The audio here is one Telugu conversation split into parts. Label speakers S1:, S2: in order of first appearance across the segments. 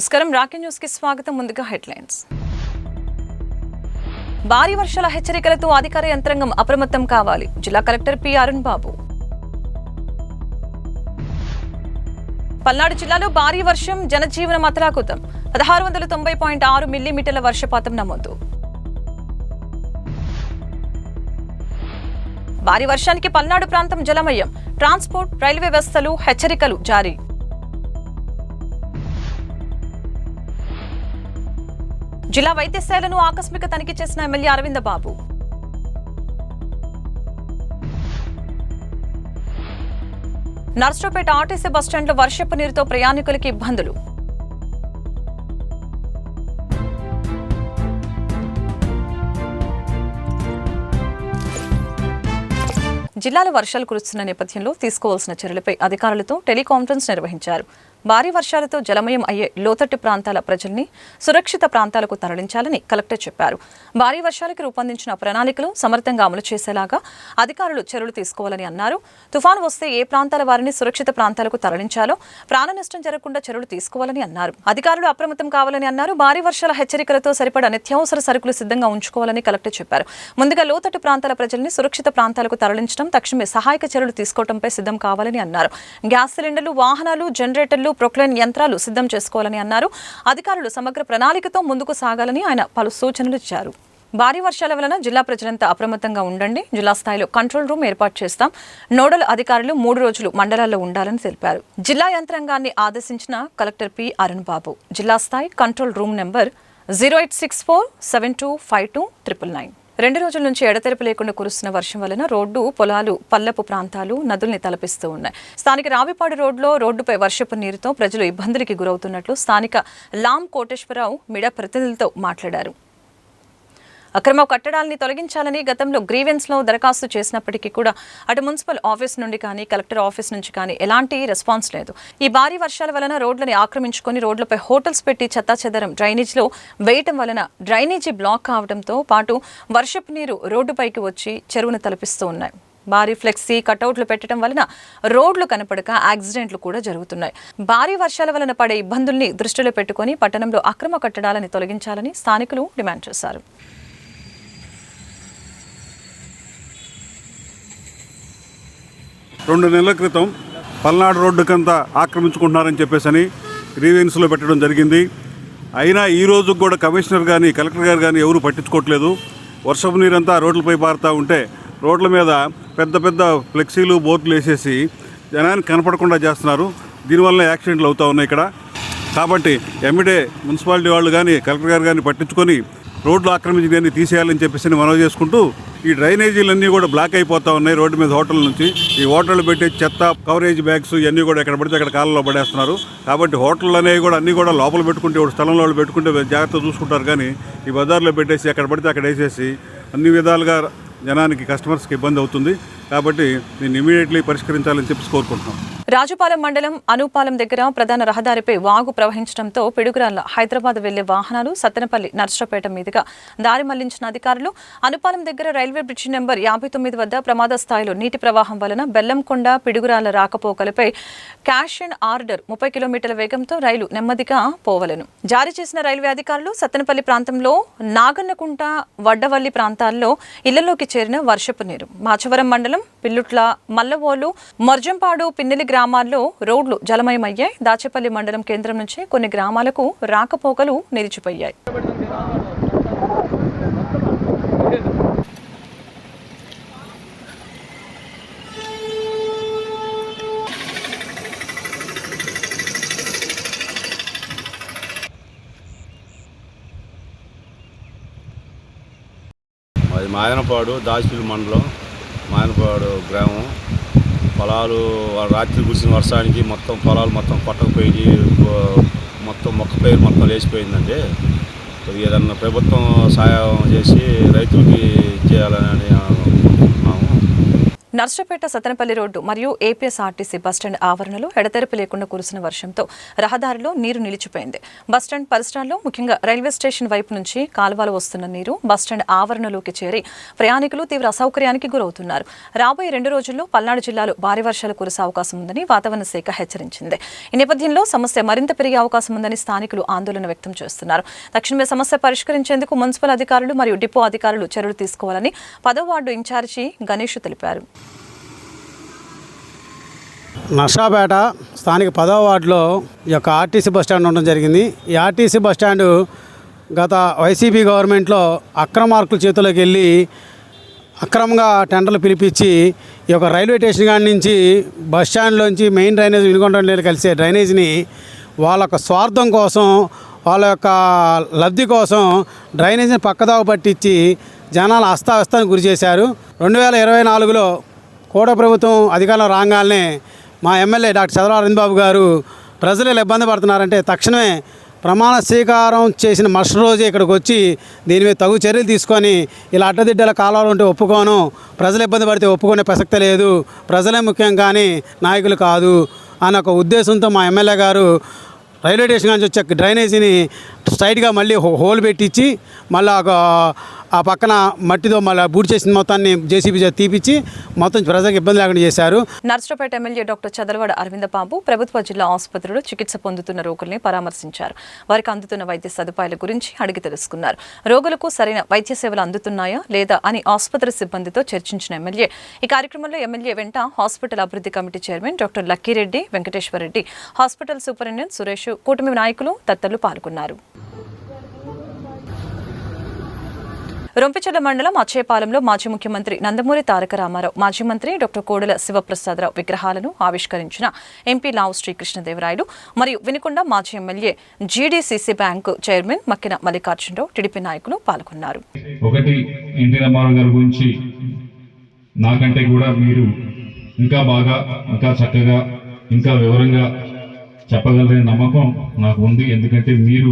S1: నమస్కారం రాకీ న్యూస్ కి స్వాగతం. ముందుగా హెడ్లైన్స్. భారీ వర్షాల హెచ్చరికలతో అధికార యంత్రాంగం అప్రమత్తం కావాలి. జిల్లా కలెక్టర్ పి అరుణ్ బాబు. పల్నాడు జిల్లాలో భారీ వర్షం, జనజీవనం అతలాకుతం. 1690.6 మిల్లీమీటర్ల వర్షపాతం నమోదు. భారీ వర్షానికి పల్నాడు ప్రాంతం జలమయం. ట్రాన్స్పోర్ట్, రైల్వే వ్యవస్థలు హెచ్చరికలు జారీ. జిల్లా వైద్యశాలను ఆకస్మిక తనిఖీ చేసిన ఎమ్మెల్యే అరవింద బాబు. నర్సరావుపేట ఆర్టీసీ బస్టాండ్లో వర్షపు నీరుతో ప్రయాణికులకి ఇబ్బందులు. జిల్లాలో వర్షాలు కురుస్తున్న నేపథ్యంలో తీసుకోవాల్సిన చర్యలపై అధికారులతో టెలికాన్ఫరెన్స్ నిర్వహించారు. భారీ వర్షాలతో జలమయం అయ్యే లోతట్టు ప్రాంతాల ప్రజల్ని సురక్షిత ప్రాంతాలకు తరలించాలని కలెక్టర్ చెప్పారు. భారీ వర్షాలకు రూపొందించిన ప్రణాళికలు సమర్థంగా అమలు చేసేలాగా అధికారులు చర్యలు తీసుకోవాలని అన్నారు. తుఫాను వస్తే ఏ ప్రాంతాల వారిని సురక్షిత ప్రాంతాలకు తరలించాలో, ప్రాణ నష్టం జరగకుండా చర్యలు తీసుకోవాలని అన్నారు. అధికారులు అప్రమత్తం కావాలని అన్నారు. భారీ వర్షాల హెచ్చరికలతో సరిపడా నిత్యావసర సరుకులు సిద్ధంగా ఉంచుకోవాలని కలెక్టర్ చెప్పారు. ముందుగా లోతట్టు ప్రాంతాల ప్రజల్ని సురక్షిత ప్రాంతాలకు తరలించడం, తక్షణమే సహాయక చర్యలు తీసుకోవడంపై సిద్ధం కావాలని అన్నారు. గ్యాస్ సిలిండర్లు, వాహనాలు, జనరేటర్లు, ప్రొక్లైన్ యంత్రాలు సిద్ధం చేసుకోవాలని అన్నారు. అధికారులు సమగ్ర ప్రణాళికతో ముందుకు సాగాలని ఆయన పలు సూచనలు ఇచ్చారు. భారీ వర్షాల వలన జిల్లా ప్రజలంతా అప్రమత్తంగా ఉండండి. జిల్లా స్థాయిలో కంట్రోల్ రూమ్ ఏర్పాటు చేస్తాం. నోడల్ అధికారులు 3 రోజులు మండలాల్లో ఉండాలని తెలిపారు. జిల్లా యంత్రాంగాన్ని ఆదేశించిన కలెక్టర్ పి అరుణ్ బాబు. జిల్లా స్థాయి కంట్రోల్ రూమ్ నెంబర్ 0864725299. 2 రోజుల నుంచి ఎడతెరపు లేకుండా కురుస్తున్న వర్షం వలన రోడ్డు, పొలాలు, పల్లపు ప్రాంతాలు నదుల్ని తలపిస్తూ ఉన్నాయి. స్థానిక రావిపాడు రోడ్డుపై వర్షపు నీరుతో ప్రజలు ఇబ్బందులకి గురవుతున్నట్లు స్థానిక లాం కోటేశ్వరరావు మీడియా ప్రతినిధులతో మాట్లాడారు. అక్రమ కట్టడాలని తొలగించాలని గతంలో గ్రీవెన్స్లో దరఖాస్తు చేసినప్పటికీ కూడా అటు మున్సిపల్ ఆఫీస్ నుండి కానీ, కలెక్టర్ ఆఫీస్ నుంచి కానీ ఎలాంటి రెస్పాన్స్ లేదు. ఈ భారీ వర్షాల వలన రోడ్లని ఆక్రమించుకొని రోడ్లపై హోటల్స్ పెట్టి చెత్తాచెదరం డ్రైనేజ్లో వేయటం వలన డ్రైనేజీ బ్లాక్ కావడంతో పాటు వర్షపు నీరు రోడ్డుపైకి వచ్చి చెరువును తలపిస్తూ ఉన్నాయి. భారీ ఫ్లెక్సీ కటౌట్లు పెట్టడం వలన రోడ్లు కనపడక యాక్సిడెంట్లు కూడా జరుగుతున్నాయి. భారీ వర్షాల వలన పడే ఇబ్బందుల్ని దృష్టిలో పెట్టుకుని పట్టణంలో అక్రమ కట్టడాలని తొలగించాలని స్థానికులు డిమాండ్ చేశారు.
S2: 2 నెలల క్రితం పల్నాడు రోడ్డుకంతా ఆక్రమించుకుంటున్నారని చెప్పేసి గ్రీవెన్స్లో పెట్టడం జరిగింది. అయినా ఈ రోజు కూడా కమిషనర్ కానీ, కలెక్టర్ గారు కానీ ఎవరు పట్టించుకోవట్లేదు. వర్షపు నీరంతా రోడ్లపై పారుతూ ఉంటే రోడ్ల మీద పెద్ద పెద్ద ఫ్లెక్సీలు, బోర్డులు వేసేసి జనానికి కనపడకుండా చేస్తున్నారు. దీనివల్ల యాక్సిడెంట్లు అవుతూ ఉన్నాయి ఇక్కడ. కాబట్టి ఎమ్మెడే మున్సిపాలిటీ వాళ్ళు కానీ, కలెక్టర్ గారు కానీ పట్టించుకొని రోడ్లు ఆక్రమించి తీసేయాలని చెప్పేసి మనవి చేసుకుంటూ, ఈ డ్రైనేజీలన్నీ కూడా బ్లాక్ అయిపోతూ ఉన్నాయి రోడ్డు మీద. హోటల్ నుంచి ఈ హోటళ్ళు పెట్టే చెత్త, కవరేజ్ బ్యాగ్స్ ఇవన్నీ కూడా ఎక్కడ పడితే అక్కడ కాలంలో పడేస్తున్నారు. కాబట్టి హోటళ్ళు అనేవి కూడా అన్నీ కూడా లోపల పెట్టుకుంటే, స్థలంలో వాళ్ళు పెట్టుకుంటే జాగ్రత్త చూసుకుంటారు. కానీ ఈ బజార్లో పెట్టేసి ఎక్కడ పడితే అక్కడ వేసేసి అన్ని విధాలుగా జనానికి, కస్టమర్స్కి ఇబ్బంది అవుతుంది. కాబట్టి దీన్ని ఇమీడియట్లీ పరిష్కరించాలని చెప్పి కోరుకుంటున్నాం.
S1: రాజుపాలెం మండలం అనూపాలెం దగ్గర ప్రధాన రహదారిపై వాగు ప్రవహించడంతో పిడుగురాళ్ల హైదరాబాద్ వెళ్లే వాహనాలు సత్తెనపల్లి, నర్సరావుపేట మీదుగా దారి మళ్లించిన అధికారులు అనూపాలెం దగ్గర రైల్వే బ్రిడ్జి నెంబర్ 59 వద్ద ప్రమాద స్థాయిలో నీటి ప్రవాహం వలన బెల్లంకొండ, పిడుగురాళ్ల రాకపోకలపై క్యాష్ అండ్ ఆర్డర్ 30 కిలోమీటర్ల వేగంతో రైలు నెమ్మదిగా పోవలను జారీ చేసిన రైల్వే అధికారులు సత్తెనపల్లి ప్రాంతంలో నాగన్నకుంట, వడ్డవల్లి ప్రాంతాల్లో ఇళ్లలోకి చేరిన వర్షపు నీరు. మాచవరం మండలం పిల్లుట్ల, మల్లవోలు, మొర్జంపాడు, పిన్నెలి గ్రామాల్లో రోడ్లు జలమయమయ్యాయి. దాచేపల్లి మండలం కేంద్రం నుంచి కొన్ని గ్రామాలకు రాకపోకలు నిలిచిపోయాయి.
S3: అది మాయనపాడు, దాచేపల్లి మండలం, మాయనపాడు గ్రామం. పొలాలు రాత్రి కురిసిన వర్షానికి మొత్తం పొలాలు మొత్తం కొట్టకపోయి మొత్తం మొక్క పైరు మొత్తం లేచిపోయిందండి. ఏదన్నా ప్రభుత్వం సాయం చేసి రైతులకి చేయాలని అనుకుంటున్నాము.
S1: నర్సపేట సతనపల్లి రోడ్డు మరియు ఏపీఎస్ఆర్టీసీ బస్టాండ్ ఆవరణలో ఎడతెరపి లేకుండా కురిసిన వర్షంతో రహదారిలో నీరు నిలిచిపోయింది. బస్టాండ్ పరిసరాల్లో ముఖ్యంగా రైల్వే స్టేషన్ వైపు నుంచి కాలువలు వస్తున్న నీరు బస్టాండ్ ఆవరణలోకి చేరి ప్రయాణికులు తీవ్ర అసౌకర్యానికి గురవుతున్నారు. రాబోయే 2 రోజుల్లో పల్నాడు జిల్లాలో భారీ వర్షాలు కురిసే అవకాశం ఉందని వాతావరణ శాఖ హెచ్చరించింది. ఈ నేపథ్యంలో సమస్య మరింత పెరిగే అవకాశం ఉందని స్థానికులు ఆందోళన వ్యక్తం చేస్తున్నారు. తక్షణమే సమస్య పరిష్కరించేందుకు మున్సిపల్ అధికారులు మరియు డిపో అధికారులు చర్యలు తీసుకోవాలని 10వ వార్డు ఇన్ఛార్జి గణేష్ తెలిపారు.
S4: నర్సాపేట స్థానిక 10వ వార్డులో ఈ యొక్క ఆర్టీసీ బస్టాండ్ ఉండడం జరిగింది. ఈ ఆర్టీసీ బస్టాండు గత వైసీపీ గవర్నమెంట్లో అక్రమార్కుల చేతుల్లోకి వెళ్ళి అక్రమంగా టెండర్లు పిలిపించి ఈ యొక్క రైల్వే స్టేషన్ కాడి నుంచి బస్టాండ్లోంచి మెయిన్ డ్రైనేజ్ వినుకొండ నీళ్ళు కలిసే డ్రైనేజ్ని వాళ్ళ యొక్క స్వార్థం కోసం, వాళ్ళ యొక్క లబ్ధి కోసం డ్రైనేజ్ని పక్కదావ పట్టించి జనాలు అస్తావ్యస్తానికి గురి చేశారు. 2024లో కోట ప్రభుత్వం అధికారంలో రాగానే మా ఎమ్మెల్యే డాక్టర్ చదలవాడ అరవింద్ బాబు గారు ప్రజలు ఇలా ఇబ్బంది పడుతున్నారంటే తక్షణమే ప్రమాణ స్వీకారం చేసిన మరుసటి రోజే ఇక్కడికి వచ్చి దీని మీద తగు చర్యలు తీసుకొని ఇలా అడ్డదిడ్డల కాలాలు ఉంటే ఒప్పుకోను, ప్రజలు ఇబ్బంది పడితే ఒప్పుకునే ప్రసక్తే లేదు, ప్రజలే ముఖ్యం కానీ నాయకులు కాదు అన్న ఒక ఉద్దేశంతో మా ఎమ్మెల్యే గారు రైల్వే స్టేషన్ నుంచి వచ్చే డ్రైనేజీని స్ట్రైట్గా మళ్ళీ హోల్ పెట్టించి మళ్ళీ ఆ పక్కన మట్టితో మళ్ళీ బూడి చేసిన మొత్తాన్ని జేసీబీ తీపిచ్చి మొత్తం ప్రజలకు ఇబ్బంది లేకుండా చేశారు.
S1: నర్సపేట ఎమ్మెల్యే డాక్టర్ చదలవాడ అరవింద బాబు ప్రభుత్వ జిల్లా ఆసుపత్రిలో చికిత్స పొందుతున్న రోగుల్ని పరామర్శించారు. వారికి అందుతున్న వైద్య సదుపాయాల గురించి అడిగి తెలుసుకున్నారు. రోగులకు సరైన వైద్య సేవలు అందుతున్నాయా లేదా అని ఆసుపత్రి సిబ్బందితో చర్చించిన ఎమ్మెల్యే ఈ కార్యక్రమంలో ఎమ్మెల్యే వెంట హాస్పిటల్ అభివృద్ధి committee chairman doctor Lakkireddy, Venkateswara Reddy, hospital superintendent Suresh, కూటమి నాయకులు తదితరులు పాల్గొన్నారు. రొంపిచెర్ల మండలం అచ్చేపాలెంలో మాజీ ముఖ్యమంత్రి నందమూరి తారక రామారావు, మాజీ మంత్రి డాక్టర్ కోడెల శివప్రసాదరావు విగ్రహాలను ఆవిష్కరించిన ఎంపీ లావు శ్రీకృష్ణదేవరాయలు మరియు వినుకొండ మాజీ MLA GDCC bank chairman Makkina Mallikarjunarao, TDP నాయకులు పాల్గొన్నారు.
S5: ఒకటి ఎన్టీ రామారావు గారి గురించి నాకంటే కూడా మీరు ఇంకా బాగా, ఇంకా చక్కగా, ఇంకా వివరంగా చెప్పగలరనే నమ్మకం నాకు ఉంది. ఎందుకంటే మీరు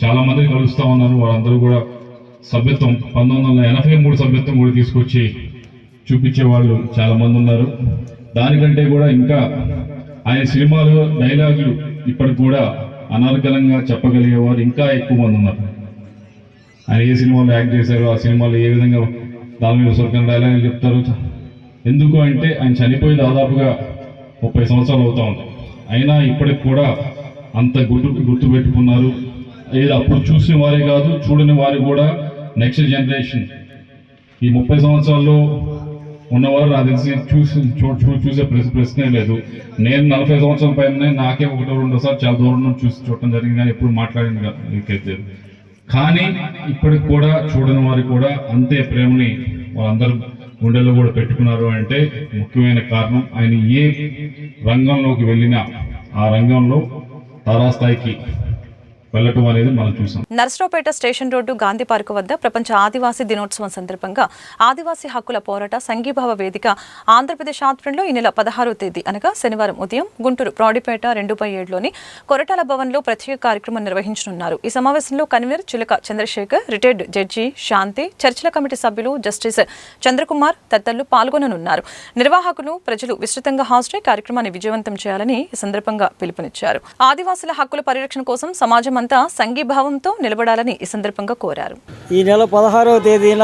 S5: చాలా మంది కలుస్తూ ఉన్నారు. వాళ్ళందరూ కూడా సభ్యత్వం 1983 సభ్యత్వం కూడా తీసుకొచ్చి చూపించే వాళ్ళు చాలా మంది ఉన్నారు. దానికంటే కూడా ఇంకా ఆయన సినిమాలు డైలాగులు ఇప్పటికి కూడా అనర్గళంగా చెప్పగలిగేవారు ఇంకా ఎక్కువ మంది ఉన్నారు. ఆయన ఏ సినిమాలో యాక్ట్ చేశారో ఆ సినిమాలో ఏ విధంగా దాని మీద సొంత డైలాగులు చెప్తారు. ఎందుకు అంటే ఆయన చనిపోయి దాదాపుగా 30 సంవత్సరాలు అవుతా ఉంది. అయినా ఇప్పటికి కూడా అంత గుర్తు పెట్టుకున్నారు. ఏదో అప్పుడు చూసిన వారే కాదు, చూడని వారు కూడా నెక్స్ట్ జనరేషన్ ఈ 30 సంవత్సరాల్లో ఉన్నవారు నాకు తెలిసి చూసే ప్రశ్నే లేదు. నేను 40 సంవత్సరాల పైన నాకే 1-2 సార్లు చాలా దూరం నుంచి చూడటం జరిగింది, కానీ ఎప్పుడు మాట్లాడింది. కానీ ఇప్పటికి కూడా చూడని వారు కూడా అంతే ప్రేమని వాళ్ళందరూ గుండెల్లో కూడా పెట్టుకున్నారు. అంటే ముఖ్యమైన కారణం ఆయన ఏ రంగంలోకి వెళ్ళినా ఆ రంగంలో తారాస్థాయికి వెళ్ళటం అనేది మనం చూసాం.
S1: Narasaraopet station road Gandhi park వద్ద ప్రపంచ ఆదివాసీ దినోత్సవం సందర్భంగా ఆదివాసీ హక్కుల పోరాట సంఘీభావ వేదిక ఆంధ్రప్రదేశ్ ఆధ్వర్యంలో ఈ నెల 16వ తేదీ అనగా శనివారం ఉదయం గుంటూరు ప్రౌఢిపేట 2/7లోని కొరటాల భవన్లో ప్రత్యేక కార్యక్రమం నిర్వహించనున్నారు. ఈ సమావేశంలో కన్వీనర్ చిలక చంద్రశేఖర్, రిటైర్డ్ జడ్జి శాంతి, చర్చల కమిటీ సభ్యులు జస్టిస్ చంద్రకుమార్ తదితరులు పాల్గొననున్నారు. నిర్వాహకులు ప్రజలు విస్తృతంగా హాజరై కార్యక్రమాన్ని విజయవంతం చేయాలని ఈ సందర్భంగా పిలుపునిచ్చారు. ఆదివాసుల హక్కుల పరిరక్షణ కోసం సమాజం అంతా సంఘీభావంతో నిలబడాలని ఈ సందర్భంగా కోరారు.
S6: ఈ నెల 16వ తేదీన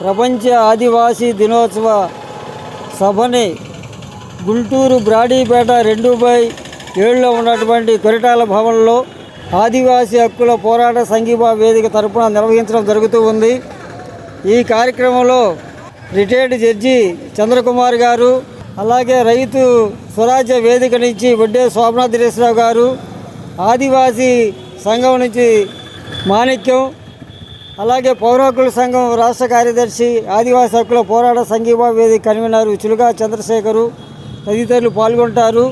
S6: ప్రపంచ ఆదివాసీ దినోత్సవ సభని గుంటూరు బ్రాడీపేట 2/7లో ఉన్నటువంటి కొరటాల భవన్లో ఆదివాసీ హక్కుల పోరాట సంఘీభావ వేదిక తరపున నిర్వహించడం జరుగుతూ ఉంది. ఈ కార్యక్రమంలో రిటైర్డ్ జడ్జి చంద్రకుమార్ గారు, అలాగే రైతు స్వరాజ్య వేదిక నుంచి వడ్డే శోభనాథ్ దినేశ్వరరావు గారు, ఆదివాసీ సంఘం నుంచి మాణిక్యం, అలాగే పౌర హక్కుల సంఘం రాష్ట్ర కార్యదర్శి, ఆదివాసీ హక్కుల పోరాట సంఘీభావ వేదిక కన్వీనర్ చిలుక చంద్రశేఖరు తదితరులు పాల్గొంటారు.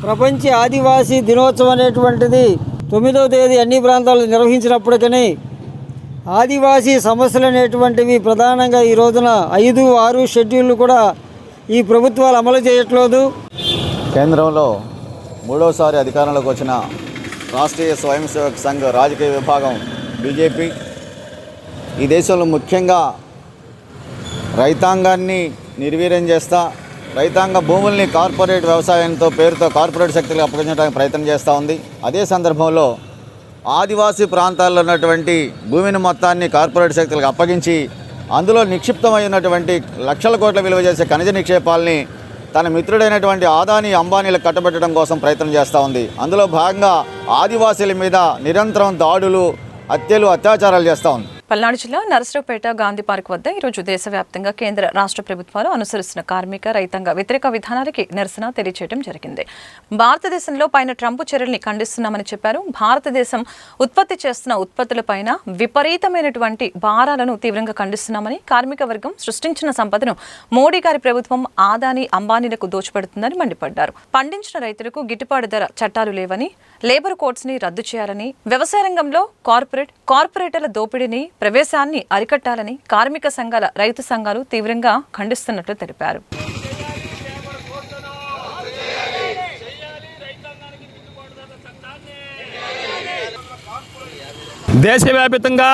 S6: ప్రపంచ ఆదివాసీ దినోత్సవం అనేటువంటిది 9వ తేదీ అన్ని ప్రాంతాల్లో నిర్వహించినప్పటికీ ఆదివాసీ సమస్యలు అనేటువంటివి ప్రధానంగా ఈ రోజున 5, 6 షెడ్యూళ్ళు కూడా ఈ ప్రభుత్వాలు అమలు చేయట్లేదు.
S7: కేంద్రంలో 3వసారి అధికారంలోకి వచ్చిన రాష్ట్రీయ స్వయం సేవక్ సంఘ్ రాజకీయ విభాగం బీజేపీ ఈ దేశంలో ముఖ్యంగా రైతాంగాన్ని నిర్వీర్యం చేస్తా రైతాంగ భూముల్ని కార్పొరేట్ వ్యవసాయంతో పేరుతో కార్పొరేట్ శక్తులకు అప్పగించడానికి ప్రయత్నం చేస్తూ ఉంది. అదే సందర్భంలో ఆదివాసీ ప్రాంతాల్లో ఉన్నటువంటి భూమిని మొత్తాన్ని కార్పొరేట్ శక్తులకు అప్పగించి అందులో నిక్షిప్తమైనటువంటి లక్షల కోట్ల విలువ చేసే ఖనిజ నిక్షేపాలని తన మిత్రుడైనటువంటి ఆదాని అంబానీలకు కట్టబెట్టడం కోసం ప్రయత్నం చేస్తూ ఉంది. అందులో భాగంగా ఆదివాసీల మీద నిరంతరం దాడులు, హత్యలు, అత్యాచారాలు చేస్తూ ఉంది.
S1: పల్నాడు జిల్లా నరసరావుపేట గాంధీ పార్క్ వద్ద ఈరోజు దేశవ్యాప్తంగా కేంద్ర రాష్ట్ర ప్రభుత్వాలు అనుసరిస్తున్న కార్మిక రైతాంగ వ్యతిరేక విధానాలకి నిరసన తెలియజేయడం జరిగింది. భారతదేశంలో పైన ట్రంప్ చర్యల్ని ఖండిస్తున్నామని చెప్పారు. భారతదేశం ఉత్పత్తి చేస్తున్న ఉత్పత్తులపైన విపరీతమైనటువంటి భారాలను తీవ్రంగా ఖండిస్తున్నామని, కార్మిక వర్గం సృష్టించిన సంపదను మోడీ గారి ప్రభుత్వం ఆదాని అంబానీలకు దోచిపెడుతుందని మండిపడ్డారు. పండించిన రైతులకు గిట్టుబాటు ధర చట్టాలు లేవని, లేబర్ కోడ్స్ ని రద్దు చేయాలని, వ్యవసాయ రంగంలో కార్పొరేటర్ల దోపిడీని ప్రవేశాన్ని అరికట్టాలని కార్మిక సంఘాల, రైతు సంఘాలు తీవ్రంగా ఖండిస్తున్నట్లు తెలిపారు.
S8: దేశవ్యాప్తంగా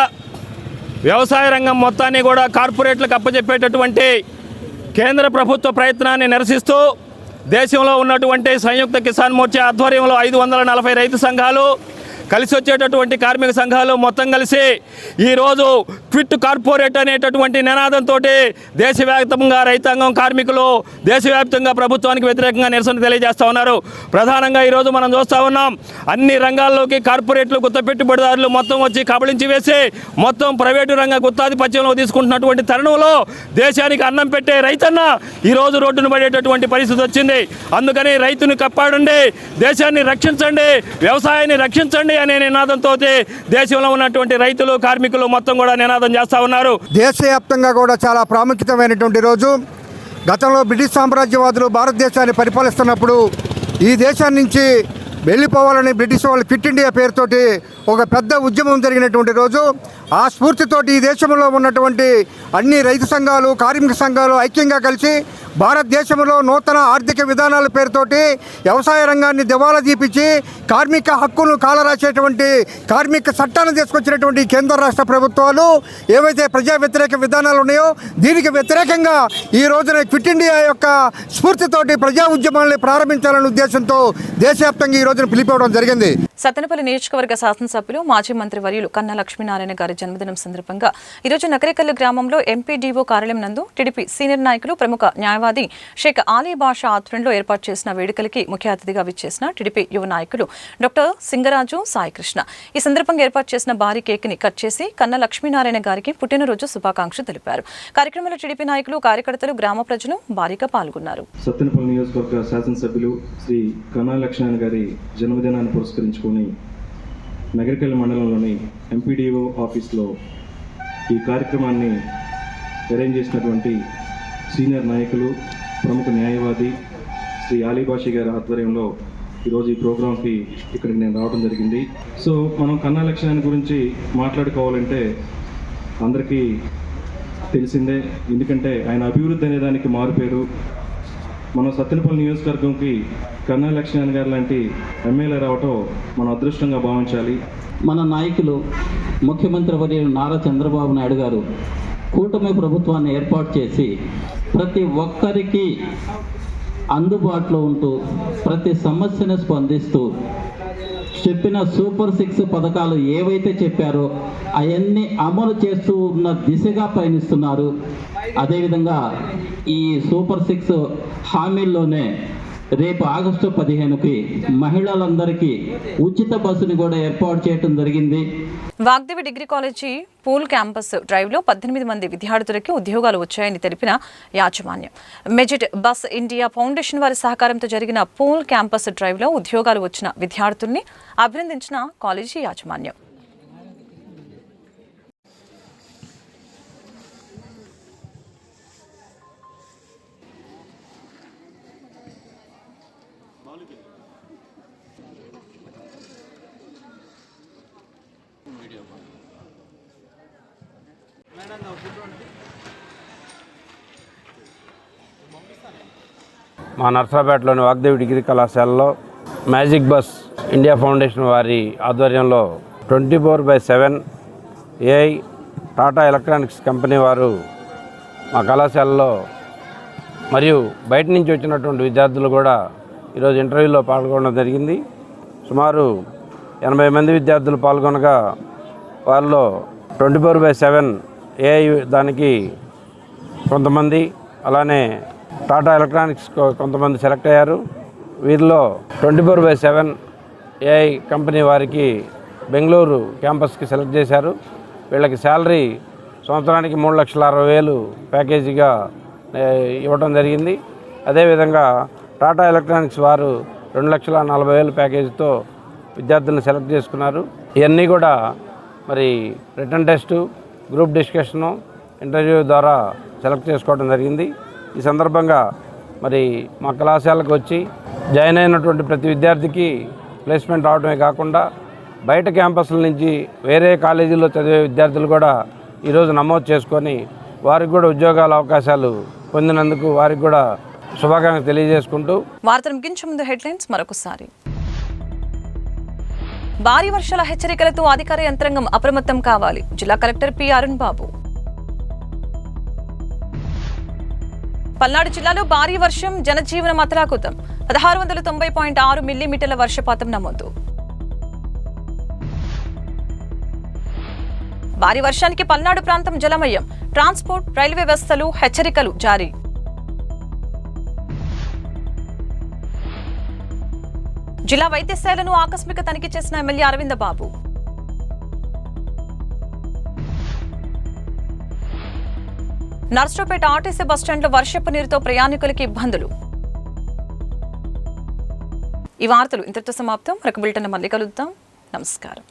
S8: వ్యవసాయ రంగం మొత్తాన్ని కూడా కార్పొరేట్లకు అప్పచెప్పేటటువంటి కేంద్ర ప్రభుత్వ ప్రయత్నాన్ని నిరసిస్తూ దేశంలో ఉన్నటువంటి సంయుక్త కిసాన్ మోర్చా ఆధ్వర్యంలో 540 రైతు సంఘాలు, కలిసి వచ్చేటటువంటి కార్మిక సంఘాలు మొత్తం కలిసి ఈరోజు క్విట్ కార్పొరేట్ అనేటటువంటి నినాదంతో దేశవ్యాప్తంగా రైతాంగం, కార్మికులు దేశవ్యాప్తంగా ప్రభుత్వానికి వ్యతిరేకంగా నిరసన తెలియజేస్తూ ఉన్నారు. ప్రధానంగా ఈరోజు మనం చూస్తూ ఉన్నాం, అన్ని రంగాల్లోకి కార్పొరేట్లు, గుత్త పెట్టుబడిదారులు మొత్తం వచ్చి కబళించి వేసి మొత్తం ప్రైవేటు రంగ గుత్తాధిపత్యంలో తీసుకుంటున్నటువంటి తరుణంలో దేశానికి అన్నం పెట్టే రైతన్న ఈరోజు రోడ్డును పడేటటువంటి పరిస్థితి వచ్చింది. అందుకని రైతుని కాపాడండి, దేశాన్ని రక్షించండి, వ్యవసాయాన్ని రక్షించండి అనే నినాదంతో దేశంలో ఉన్నటువంటి రైతులు, కార్మికులు మొత్తం కూడా నినాదం చేస్తూ ఉన్నారు.
S9: దేశవ్యాప్తంగా కూడా చాలా ప్రాముఖ్యతమైనటువంటి రోజు. గతంలో బ్రిటిష్ సామ్రాజ్యవాదులు భారతదేశాన్ని పరిపాలిస్తున్నప్పుడు ఈ దేశాన్ని నుంచి వెళ్ళిపోవాలని బ్రిటిష్ వాళ్ళు క్విట్ ఇండియా పేరుతోటి ఒక పెద్ద ఉద్యమం జరిగినటువంటి రోజు. ఆ స్ఫూర్తితోటి ఈ దేశంలో ఉన్నటువంటి అన్ని రైతు సంఘాలు, కార్మిక సంఘాలు ఐక్యంగా కలిసి భారతదేశంలో నూతన ఆర్థిక విధానాల పేరుతోటి వ్యవసాయ రంగాన్ని దివాలా తీపించి కార్మిక హక్కులను కాలరాసేటువంటి కార్మిక చట్టాలను తీసుకొచ్చినటువంటి కేంద్ర రాష్ట్ర ప్రభుత్వాలు ఏవైతే ప్రజా వ్యతిరేక విధానాలు ఉన్నాయో దీనికి వ్యతిరేకంగా ఈ రోజున క్విట్ ఇండియా యొక్క స్ఫూర్తితోటి ప్రజా ఉద్యమాలను ప్రారంభించాలనే ఉద్దేశంతో దేశవ్యాప్తంగా ఈ రోజున పిలిపివ్వడం జరిగింది.
S1: సత్తెనపల్లి నియోజకవర్గ శాసనసభ్యులు, మాజీ మంత్రి వర్యులు కన్నా లక్ష్మీనారాయణ గారి జన్మదినం సందర్భంగా ఈరోజు నకరేకల్లు గ్రామంలో ఎంపీడీఓ కార్యాలయం నందు టీడీపీ సీనియర్ నాయకులు, ప్రముఖ న్యాయవాది షేక్ ఆలీ బాషా ఆధ్వర్యంలో ఏర్పాటు చేసిన వేడుకలకి ముఖ్య అతిథిగా విచ్చేసిన టీడీపీ యువ నాయకులు డాక్టర్ సింగరాజు సాయికృష్ణ ఈ సందర్భంగా ఏర్పాటు చేసిన భారీ కేక్ ని కట్ చేసి కన్నా లక్ష్మీనారాయణ గారికి పుట్టినరోజు శుభాకాంక్షలు తెలిపారు. కార్యక్రమంలో టీడీపీ నాయకులు, కార్యకర్తలు, గ్రామ ప్రజలు భారీగా పాల్గొన్నారు.
S10: సత్తెనపల్లి నియోజకవర్గ శాసనసభ్యులు శ్రీ కన్నా లక్ష్మీనారాయణ గారి జన్మదినాన్ని పురస్కరించుకుని నగరికల్ మండలంలోని ఎంపీడీఓ ఆఫీస్లో ఈ కార్యక్రమాన్ని అరేంజ్ చేసినటువంటి సీనియర్ నాయకులు, ప్రముఖ న్యాయవాది శ్రీ ఆలీబాషి గారి ఆధ్వర్యంలో ఈరోజు ఈ ప్రోగ్రాంకి ఇక్కడికి నేను రావడం జరిగింది. సో మనం కన్నా లక్ష్మీనారాయణ గురించి మాట్లాడుకోవాలంటే అందరికీ తెలిసిందే, ఎందుకంటే ఆయన అభివృద్ధి అనే దానికి మారుపేరు. మన సత్తెనపల్లి నియోజకవర్గంకి కన్నా లక్ష్మీనారాయణ గారు లాంటి ఎమ్మెల్యే రావటం మన అదృష్టంగా భావించాలి.
S11: మన నాయకులు ముఖ్యమంత్రి వర్యులు నారా చంద్రబాబు నాయుడు గారు కూటమి ప్రభుత్వాన్ని ఏర్పాటు చేసి ప్రతి ఒక్కరికి అందుబాటులో ఉంటూ ప్రతి సమస్యను స్పందిస్తూ చెప్పిన సూపర్ 6 పథకాలు ఏవైతే చెప్పారో అవన్నీ అమలు చేస్తూ ఉన్న దిశగా పయనిస్తున్నారు. అదేవిధంగా ఈ సూపర్ 6 హామీల్లోనే రేపు ఆగస్టు 15కి మహిళలందరికీ ఉచిత బస్సుని కూడా ఏర్పాటు చేయడం జరిగింది.
S1: Vagdevi degree college pool campus డ్రైవ్లో 18 మంది విద్యార్థులకి ఉద్యోగాలు వచ్చాయని తెలిపిన యాజమాన్యం. మెజిట్ బస్ ఇండియా ఫౌండేషన్ వారి సహకారంతో జరిగిన పూల్ క్యాంపస్ డ్రైవ్లో ఉద్యోగాలు వచ్చిన విద్యార్థుల్ని అభినందించిన కాలేజీ యాజమాన్యం.
S12: మా నర్సరావుపేటలోని వాగ్దేవి డిగ్రీ కళాశాలలో మ్యాజిక్ బస్ ఇండియా ఫౌండేషన్ వారి ఆధ్వర్యంలో 24/7 ఏఐ టాటా ఎలక్ట్రానిక్స్ కంపెనీ వారు మా కళాశాలలో మరియు బయట నుంచి వచ్చినటువంటి విద్యార్థులు కూడా ఈరోజు ఇంటర్వ్యూలో పాల్గొనడం జరిగింది. సుమారు 80 మంది విద్యార్థులు పాల్గొనగా వాళ్ళలో 24/7 ఏఐ దానికి కొంతమంది, అలానే టాటా ఎలక్ట్రానిక్స్ కొంతమంది సెలెక్ట్ అయ్యారు. వీరిలో 24/7 ఏఐ కంపెనీ వారికి బెంగళూరు క్యాంపస్కి సెలెక్ట్ చేశారు. వీళ్ళకి శాలరీ సంవత్సరానికి 3,60,000 ప్యాకేజీగా ఇవ్వడం జరిగింది. అదేవిధంగా టాటా ఎలక్ట్రానిక్స్ వారు 2,40,000 ప్యాకేజీతో విద్యార్థులను సెలెక్ట్ చేసుకున్నారు. ఇవన్నీ కూడా మరి return test, group discussion, interview ద్వారా సెలెక్ట్ చేసుకోవడం జరిగింది. ఈ సందర్భంగా మరి మా కళాశాలకు వచ్చి జాయిన్ అయినటువంటి ప్రతి విద్యార్థికి ప్లేస్మెంట్ అవడమే కాకుండా బయట క్యాంపస్ల నుంచి వేరే కాలేజీల్లో చదివే విద్యార్థులు కూడా ఈరోజు నమోదు చేసుకొని వారికి కూడా ఉద్యోగాల అవకాశాలు పొందినందుకు వారికి కూడా శుభాకాంక్షలు తెలియజేసుకుంటూ
S1: వార్తలు ముగించే ముందు హెడ్లైన్స్ మరొకసారి. భారీ వర్షాల హెచ్చరికలతో అధికార యంత్రాంగం అప్రమత్తం కావాలి. జిల్లా కలెక్టర్ పి అరుణ్ బాబు. పల్నాడు జిల్లాలో భారీ వర్షం, జనజీవనం అతలాకుతం. 1690.6 మిల్లీమీటర్ల వర్షపాతం నమోదు. భారీ వర్షానికి పల్నాడు ప్రాంతం జలమయం. ట్రాన్స్పోర్ట్, రైల్వే వ్యవస్థలు హెచ్చరికలు జారీ. జిల్లా వైద్యశాలను ఆకస్మిక తనిఖీ చేసిన ఎమ్మెల్యే అరవింద బాబు. నర్సరావుపేట ఆర్టీసీ బస్టాండ్లో వర్షపు నీరుతో ప్రయాణికులకి ఇబ్బందులు. ఈ వార్తలు ఇంతటితో సమాప్తం. మరొక బులెటిన్ మళ్ళీ కలుద్దాం. నమస్కారం.